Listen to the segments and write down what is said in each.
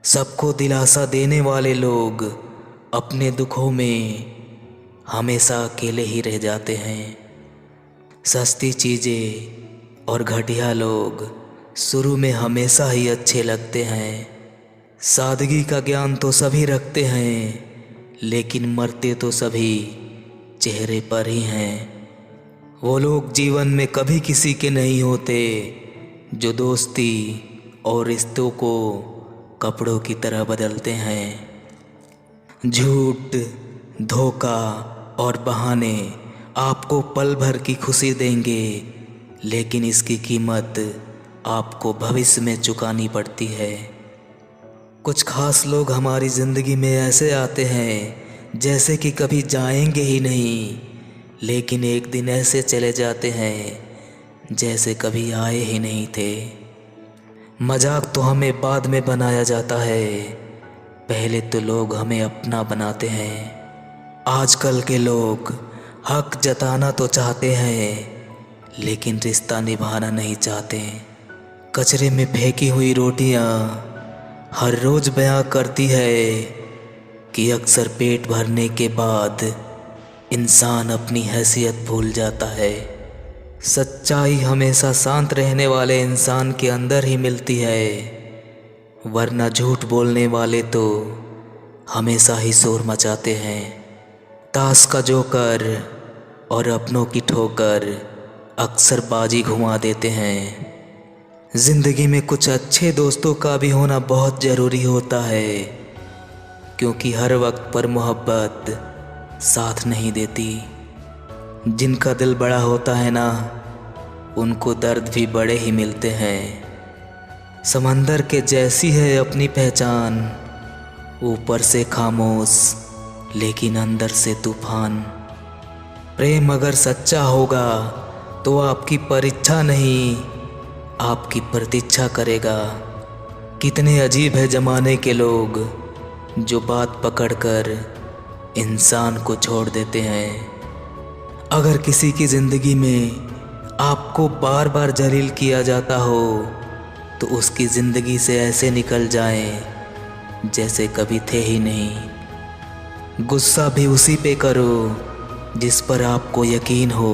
सबको दिलासा देने वाले लोग अपने दुखों में हमेशा अकेले ही रह जाते हैं। सस्ती चीज़ें और घटिया लोग शुरू में हमेशा ही अच्छे लगते हैं। सादगी का ज्ञान तो सभी रखते हैं, लेकिन मरते तो सभी चेहरे पर ही हैं। वो लोग जीवन में कभी किसी के नहीं होते जो दोस्ती और रिश्तों को कपड़ों की तरह बदलते हैं। झूठ, धोखा और बहाने आपको पल भर की खुशी देंगे, लेकिन इसकी कीमत आपको भविष्य में चुकानी पड़ती है। कुछ खास लोग हमारी ज़िंदगी में ऐसे आते हैं जैसे कि कभी जाएंगे ही नहीं, लेकिन एक दिन ऐसे चले जाते हैं जैसे कभी आए ही नहीं थे। मजाक तो हमें बाद में बनाया जाता है, पहले तो लोग हमें अपना बनाते हैं। आजकल के लोग हक जताना तो चाहते हैं, लेकिन रिश्ता निभाना नहीं चाहते। कचरे में फेंकी हुई रोटियां हर रोज़ बयां करती है कि अक्सर पेट भरने के बाद इंसान अपनी हैसियत भूल जाता है। सच्चाई हमेशा शांत रहने वाले इंसान के अंदर ही मिलती है, वरना झूठ बोलने वाले तो हमेशा ही शोर मचाते हैं। ताश का जोकर और अपनों की ठोकर अक्सर बाजी घुमा देते हैं। ज़िंदगी में कुछ अच्छे दोस्तों का भी होना बहुत ज़रूरी होता है, क्योंकि हर वक्त पर मोहब्बत साथ नहीं देती। जिनका दिल बड़ा होता है ना, उनको दर्द भी बड़े ही मिलते हैं। समंदर के जैसी है अपनी पहचान, ऊपर से खामोश लेकिन अंदर से तूफान। प्रेम अगर सच्चा होगा तो आपकी परीक्षा नहीं, आपकी प्रतीक्षा करेगा। कितने अजीब है ज़माने के लोग जो बात पकड़कर इंसान को छोड़ देते हैं। अगर किसी की ज़िंदगी में आपको बार बार जलील किया जाता हो तो उसकी ज़िंदगी से ऐसे निकल जाएं जैसे कभी थे ही नहीं। गुस्सा भी उसी पे करो जिस पर आपको यकीन हो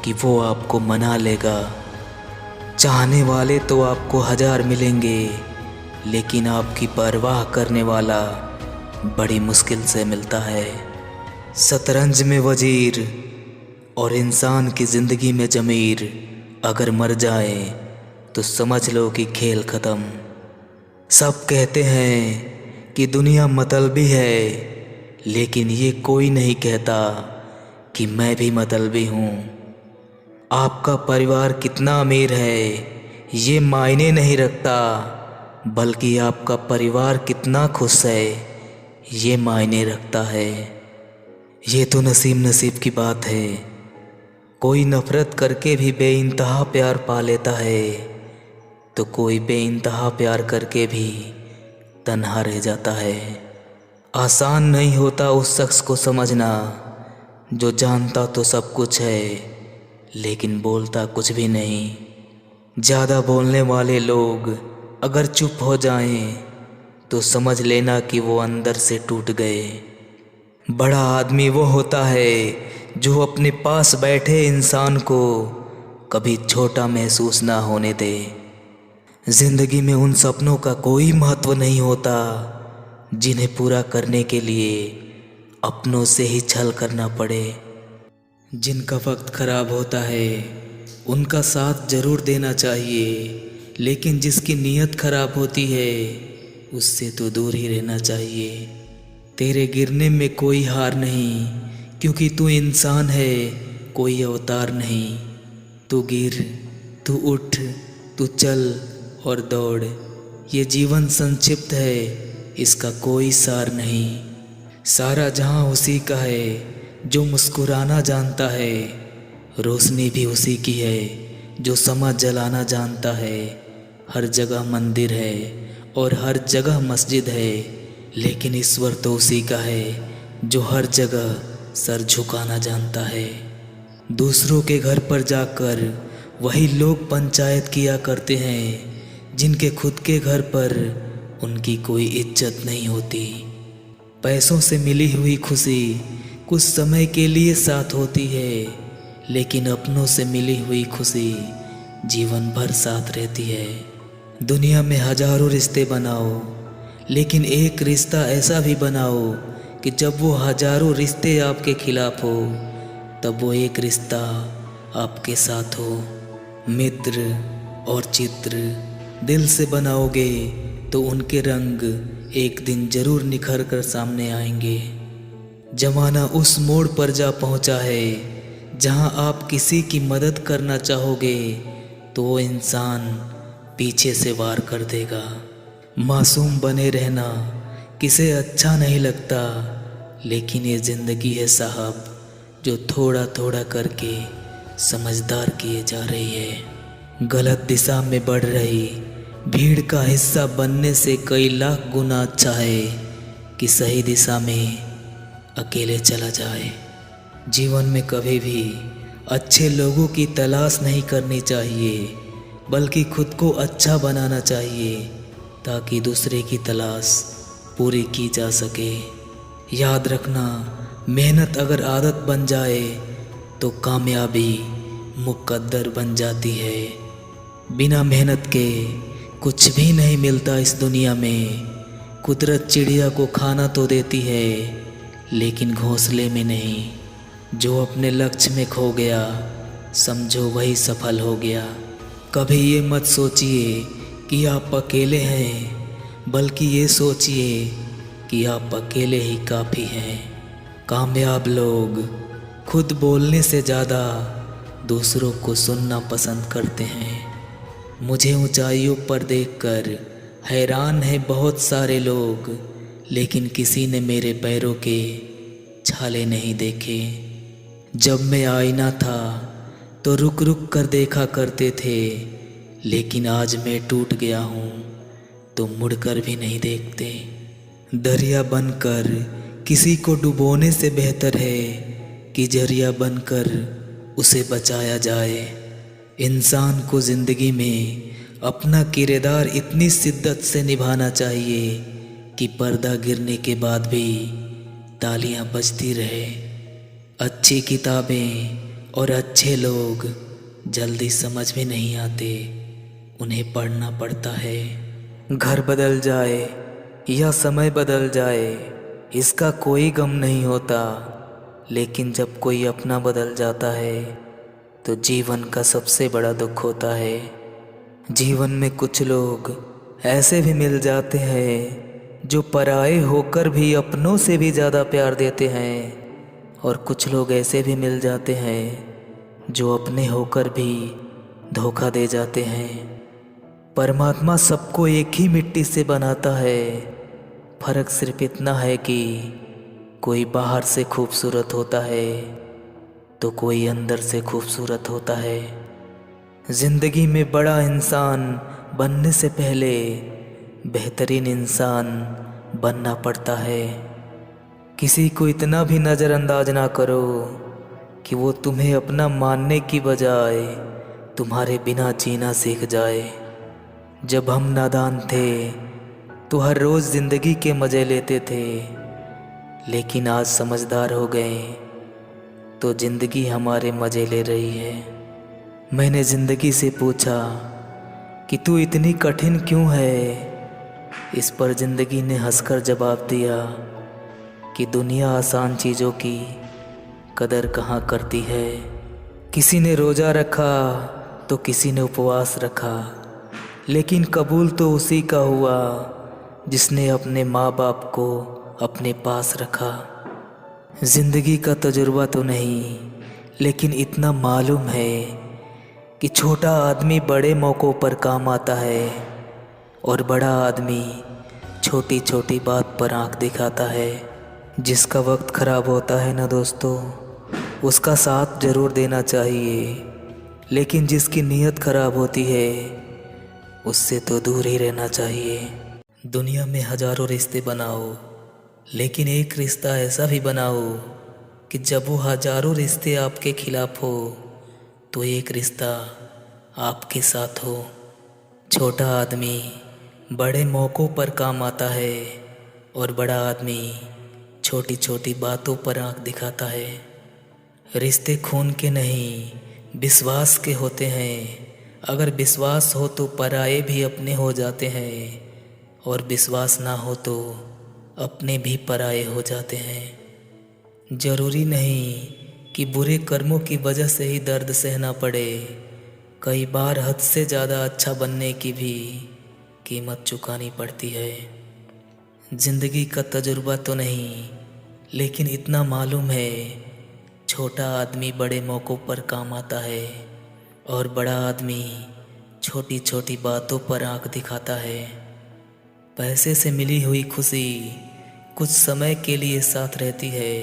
कि वो आपको मना लेगा। चाहने वाले तो आपको 1000 मिलेंगे, लेकिन आपकी परवाह करने वाला बड़ी मुश्किल से मिलता है। शतरंज में वजीर और इंसान की ज़िंदगी में ज़मीर अगर मर जाए तो समझ लो कि खेल ख़त्म। सब कहते हैं कि दुनिया मतलबी है, लेकिन ये कोई नहीं कहता कि मैं भी मतलबी हूँ। आपका परिवार कितना अमीर है ये मायने नहीं रखता, बल्कि आपका परिवार कितना खुश है ये मायने रखता है। ये तो नसीब की बात है। कोई नफ़रत करके भी बेइंतहा प्यार पा लेता है, तो कोई बेइंतहा प्यार करके भी तन्हा रह जाता है। आसान नहीं होता उस शख्स को समझना जो जानता तो सब कुछ है, लेकिन बोलता कुछ भी नहीं। ज़्यादा बोलने वाले लोग अगर चुप हो जाएं तो समझ लेना कि वो अंदर से टूट गए। बड़ा आदमी वो होता है जो अपने पास बैठे इंसान को कभी छोटा महसूस ना होने दे। ज़िंदगी में उन सपनों का कोई महत्व नहीं होता जिन्हें पूरा करने के लिए अपनों से ही छल करना पड़े। जिनका वक्त ख़राब होता है उनका साथ ज़रूर देना चाहिए, लेकिन जिसकी नीयत ख़राब होती है उससे तो दूर ही रहना चाहिए। तेरे गिरने में कोई हार नहीं, क्योंकि तू इंसान है, कोई अवतार नहीं। तू गिर, तू उठ, तू चल और दौड़। ये जीवन संक्षिप्त है, इसका कोई सार नहीं। सारा जहां उसी का है जो मुस्कुराना जानता है। रोशनी भी उसी की है जो समाज जलाना जानता है। हर जगह मंदिर है और हर जगह मस्जिद है, लेकिन ईश्वर तो उसी का है जो हर जगह सर झुकाना जानता है। दूसरों के घर पर जाकर वही लोग पंचायत किया करते हैं जिनके खुद के घर पर उनकी कोई इज्जत नहीं होती। पैसों से मिली हुई खुशी कुछ समय के लिए साथ होती है, लेकिन अपनों से मिली हुई खुशी जीवन भर साथ रहती है। दुनिया में हजारों रिश्ते बनाओ, लेकिन एक रिश्ता ऐसा भी बनाओ कि जब वो हजारों रिश्ते आपके खिलाफ हो, तब वो एक रिश्ता आपके साथ हो। मित्र और चित्र दिल से बनाओगे तो उनके रंग एक दिन जरूर निखर कर सामने आएंगे। जमाना उस मोड़ पर जा पहुंचा है जहां आप किसी की मदद करना चाहोगे तो वो इंसान पीछे से वार कर देगा। मासूम बने रहना किसे अच्छा नहीं लगता, लेकिन ये ज़िंदगी है साहब जो थोड़ा थोड़ा करके समझदार किए जा रही है। गलत दिशा में बढ़ रही भीड़ का हिस्सा बनने से कई लाख गुना अच्छा है कि सही दिशा में अकेले चला जाए। जीवन में कभी भी अच्छे लोगों की तलाश नहीं करनी चाहिए, बल्कि खुद को अच्छा बनाना चाहिए ताकि दूसरे की तलाश पूरी की जा सके। याद रखना, मेहनत अगर आदत बन जाए तो कामयाबी मुकद्दर बन जाती है। बिना मेहनत के कुछ भी नहीं मिलता इस दुनिया में। कुदरत चिड़िया को खाना तो देती है, लेकिन घोंसले में नहीं। जो अपने लक्ष्य में खो गया, समझो वही सफल हो गया। कभी ये मत सोचिए कि आप अकेले हैं, बल्कि ये सोचिए कि आप अकेले ही काफ़ी हैं। कामयाब लोग खुद बोलने से ज़्यादा दूसरों को सुनना पसंद करते हैं। मुझे ऊंचाइयों पर देखकर हैरान है बहुत सारे लोग, लेकिन किसी ने मेरे पैरों के छाले नहीं देखे। जब मैं आईना था तो रुक रुक कर देखा करते थे, लेकिन आज मैं टूट गया हूँ तो मुड़कर भी नहीं देखते। दरिया बनकर किसी को डुबोने से बेहतर है कि जरिया बनकर उसे बचाया जाए। इंसान को ज़िंदगी में अपना किरदार इतनी शिद्दत से निभाना चाहिए कि पर्दा गिरने के बाद भी तालियां बजती रहे। अच्छी किताबें और अच्छे लोग जल्दी समझ में नहीं आते, उन्हें पढ़ना पड़ता है। घर बदल जाए या समय बदल जाए इसका कोई गम नहीं होता, लेकिन जब कोई अपना बदल जाता है तो जीवन का सबसे बड़ा दुख होता है। जीवन में कुछ लोग ऐसे भी मिल जाते हैं जो पराए होकर भी अपनों से भी ज़्यादा प्यार देते हैं, और कुछ लोग ऐसे भी मिल जाते हैं जो अपने होकर भी धोखा दे जाते हैं। परमात्मा सबको एक ही मिट्टी से बनाता है, फर्क सिर्फ इतना है कि कोई बाहर से खूबसूरत होता है तो कोई अंदर से खूबसूरत होता है। ज़िंदगी में बड़ा इंसान बनने से पहले बेहतरीन इंसान बनना पड़ता है। किसी को इतना भी नज़रअंदाज ना करो कि वो तुम्हें अपना मानने की बजाय तुम्हारे बिना जीना सीख जाए। जब हम नादान थे तो हर रोज़ ज़िंदगी के मज़े लेते थे, लेकिन आज समझदार हो गए तो ज़िंदगी हमारे मज़े ले रही है। मैंने ज़िंदगी से पूछा कि तू इतनी कठिन क्यों है? इस पर ज़िंदगी ने हंसकर जवाब दिया कि दुनिया आसान चीज़ों की कदर कहाँ करती है। किसी ने रोज़ा रखा तो किसी ने उपवास रखा, लेकिन कबूल तो उसी का हुआ जिसने अपने माँ बाप को अपने पास रखा। ज़िंदगी का तजुर्बा तो नहीं, लेकिन इतना मालूम है कि छोटा आदमी बड़े मौक़ों पर काम आता है और बड़ा आदमी छोटी छोटी बात पर आँख दिखाता है। जिसका वक्त ख़राब होता है ना दोस्तों, उसका साथ ज़रूर देना चाहिए, लेकिन जिसकी नीयत ख़राब होती है उससे तो दूर ही रहना चाहिए। दुनिया में हज़ारों रिश्ते बनाओ, लेकिन एक रिश्ता ऐसा भी बनाओ कि जब वो हज़ारों रिश्ते आपके खिलाफ हो तो एक रिश्ता आपके साथ हो। छोटा आदमी बड़े मौक़ों पर काम आता है और बड़ा आदमी छोटी छोटी बातों पर आँख दिखाता है। रिश्ते खून के नहीं विश्वास के होते हैं। अगर विश्वास हो तो पराये भी अपने हो जाते हैं, और विश्वास ना हो तो अपने भी पराये हो जाते हैं। ज़रूरी नहीं कि बुरे कर्मों की वजह से ही दर्द सहना पड़े। कई बार हद से ज़्यादा अच्छा बनने की भी कीमत चुकानी पड़ती है। ज़िंदगी का तजुर्बा तो नहीं, लेकिन इतना मालूम है, छोटा आदमी बड़े मौक़ों पर काम आता है और बड़ा आदमी छोटी छोटी बातों पर आँख दिखाता है। पैसे से मिली हुई खुशी कुछ समय के लिए साथ रहती है,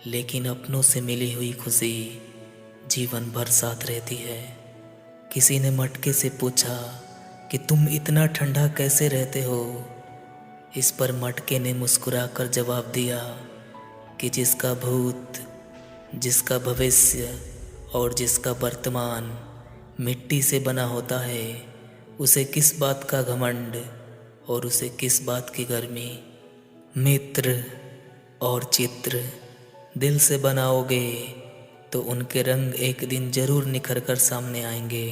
लेकिन अपनों से मिली हुई खुशी जीवन भर साथ रहती है। किसी ने मटके से पूछा कि तुम इतना ठंडा कैसे रहते हो। इस पर मटके ने मुस्कुराकर जवाब दिया कि जिसका भूत, जिसका भविष्य और जिसका वर्तमान मिट्टी से बना होता है, उसे किस बात का घमंड और उसे किस बात की गर्मी। मित्र और चित्र दिल से बनाओगे तो उनके रंग एक दिन जरूर निखर कर सामने आएंगे।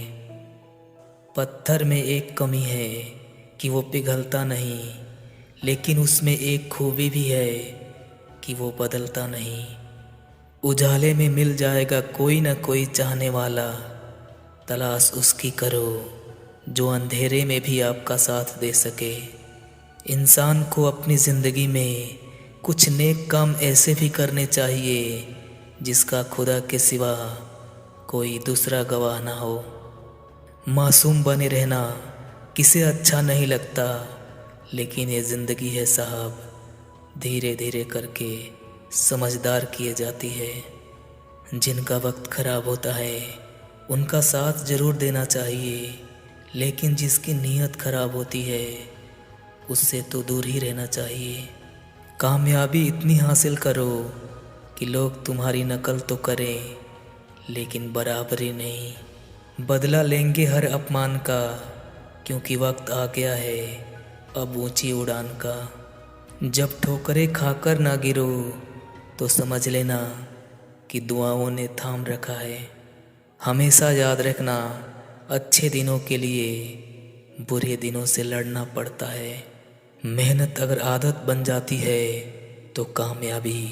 पत्थर में एक कमी है कि वो पिघलता नहीं, लेकिन उसमें एक खूबी भी है कि वो बदलता नहीं। उजाले में मिल जाएगा कोई ना कोई चाहने वाला, तलाश उसकी करो जो अंधेरे में भी आपका साथ दे सके। इंसान को अपनी ज़िंदगी में कुछ नेक काम ऐसे भी करने चाहिए जिसका खुदा के सिवा कोई दूसरा गवाह ना हो। मासूम बने रहना किसे अच्छा नहीं लगता, लेकिन ये ज़िंदगी है साहब, धीरे धीरे करके समझदार किए जाती है। जिनका वक्त ख़राब होता है उनका साथ ज़रूर देना चाहिए, लेकिन जिसकी नीयत ख़राब होती है उससे तो दूर ही रहना चाहिए। कामयाबी इतनी हासिल करो कि लोग तुम्हारी नकल तो करें, लेकिन बराबरी नहीं। बदला लेंगे हर अपमान का, क्योंकि वक्त आ गया है अब ऊंची उड़ान का। जब ठोकरें खाकर ना गिरो तो समझ लेना कि दुआओं ने थाम रखा है। हमेशा याद रखना, अच्छे दिनों के लिए बुरे दिनों से लड़ना पड़ता है। मेहनत अगर आदत बन जाती है तो कामयाबी